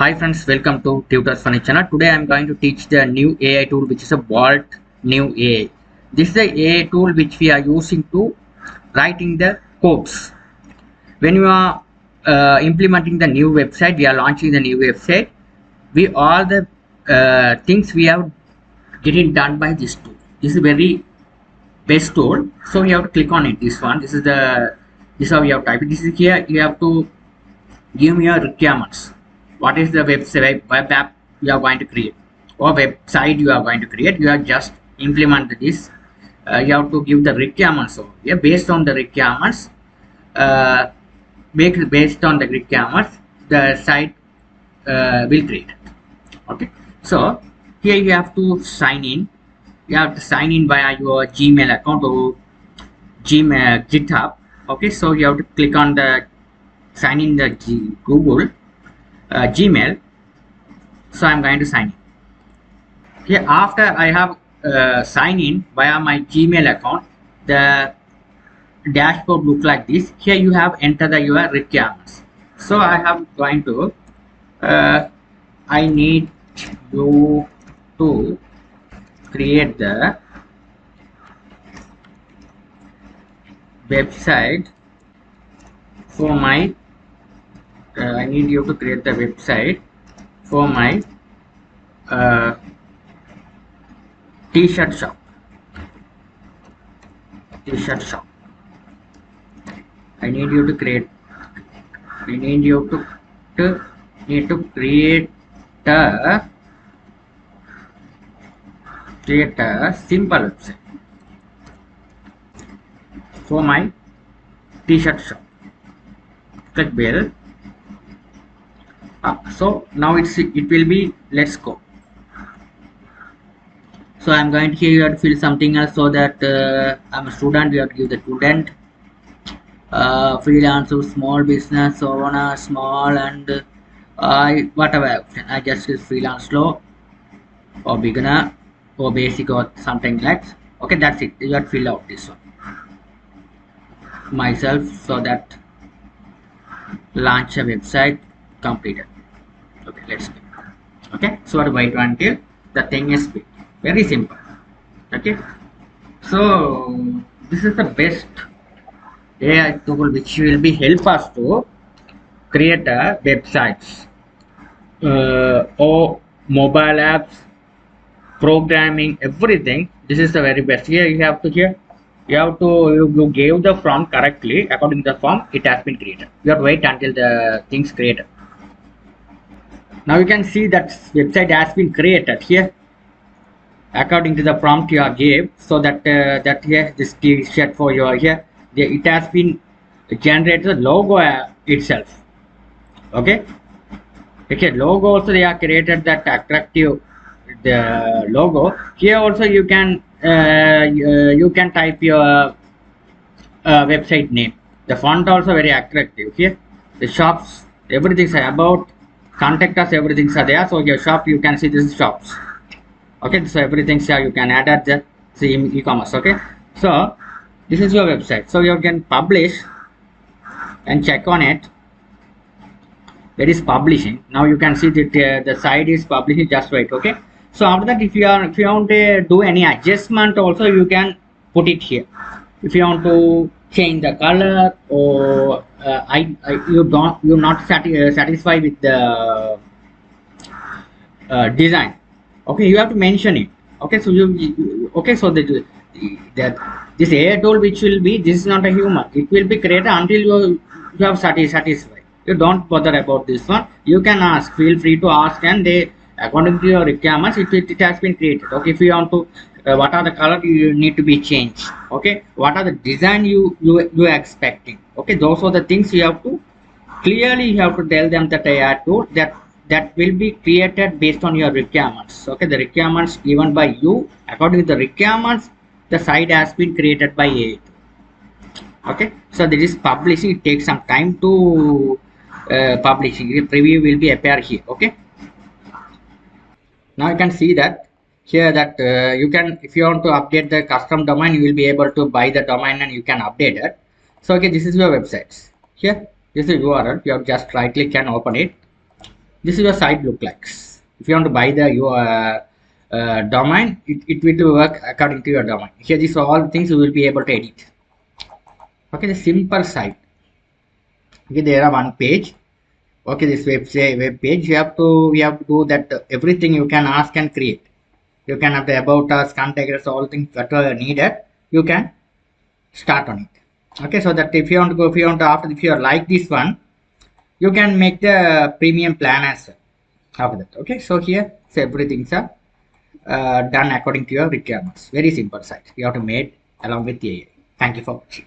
Hi friends, welcome to TutusFunny channel. Today I am going to teach the new AI tool, which is a Bolt.new AI. This is the AI tool which we are using to writing the codes. When you are implementing the new website, we are launching the new website. We all the things we have getting done by this tool. This is very best tool. So we have to click on it. This one. This is how you have typed it. This is here. You have to give me your requirements. What is the website web app you are going to create or website you are going to create? You have just implement this. You have to give the requirements over here. Based on the requirements, based on the requirements, the site will create it. Okay, so here you have to sign in. You have to sign in via your Gmail account or Gmail GitHub. Okay, so you have to click on the sign in the Google Gmail. So I'm going to sign in. Here after I have signed in via my Gmail account, the dashboard look like this. Here you have enter your requirements. So I have going to I need you to create the website for my I need you to create the website for my t-shirt shop. I need you to create need to create a simple website for my t-shirt shop. Click build. So now it will be, let's go. So I'm going to here, you have to fill something else, so that I'm a student. You have to give the student, freelancer, small business owner, small, and whatever. I just use freelance low or beginner or basic or something like. Okay, that's it. You have to fill out this one myself, so that launch a website completed. Okay, let's go. Okay, so what wait until the thing is built. Very simple. Okay, so this is the best AI tool which will be help us to create a websites or mobile apps, programming, everything. This is the very best. Here you have to you gave the prompt correctly. According to the form, it has been created. You have to wait until the things created. Now you can see that website has been created here according to the prompt you are gave. So that that here this t-shirt for your here, it has been generated the logo itself. Okay, logo also they are created that attractive the logo. Here also you can type your website name. The font also very attractive. Here the shops, everything's about contact us, everything's are there. So your shop, you can see this is shops. Okay, so everything's here. You can add at the same e-commerce. Okay, so this is your website. So you can publish and check on it. That is publishing. Now you can see that the site is publishing. Just wait. Okay, so after that, if you want to do any adjustment also, you can put it here. If you want to change the color, or you're not satisfied with the design, okay, you have to mention it. Okay, so okay, so that this AI tool which will be, this is not a human, it will be created until you have satisfied. You don't bother about this one. You can ask, feel free to ask, and they according to your requirements it has been created. Okay, if you want to what are the color you need to be changed, okay, what are the design you are expecting, okay, those are the things you have to clearly you have to tell them that AI tool that will be created based on your requirements. Okay, the requirements given by you, according to the requirements the site has been created by AI. Okay, so this is publishing. It takes some time to publishing. The preview will be appear here. Okay, now you can see that here that you can, if you want to update the custom domain, you will be able to buy the domain and you can update it. So okay, this is your websites. Here this is URL. You have just right click and open it. This is your site look like. If you want to buy the your domain, it will work according to your domain. Here these are all things you will be able to edit. Okay, the simple site. Okay, there are one page. Okay, this web page you have to do that everything you can ask and create. You can have the about us, contact us, all things that are needed. You can start on it. Okay, so that if you want to go, if you want to after, if you like this one, you can make the premium plan as well after that. Okay, so here so everything's are done according to your requirements. Very simple site you have to make along with the AI. Thank you for watching.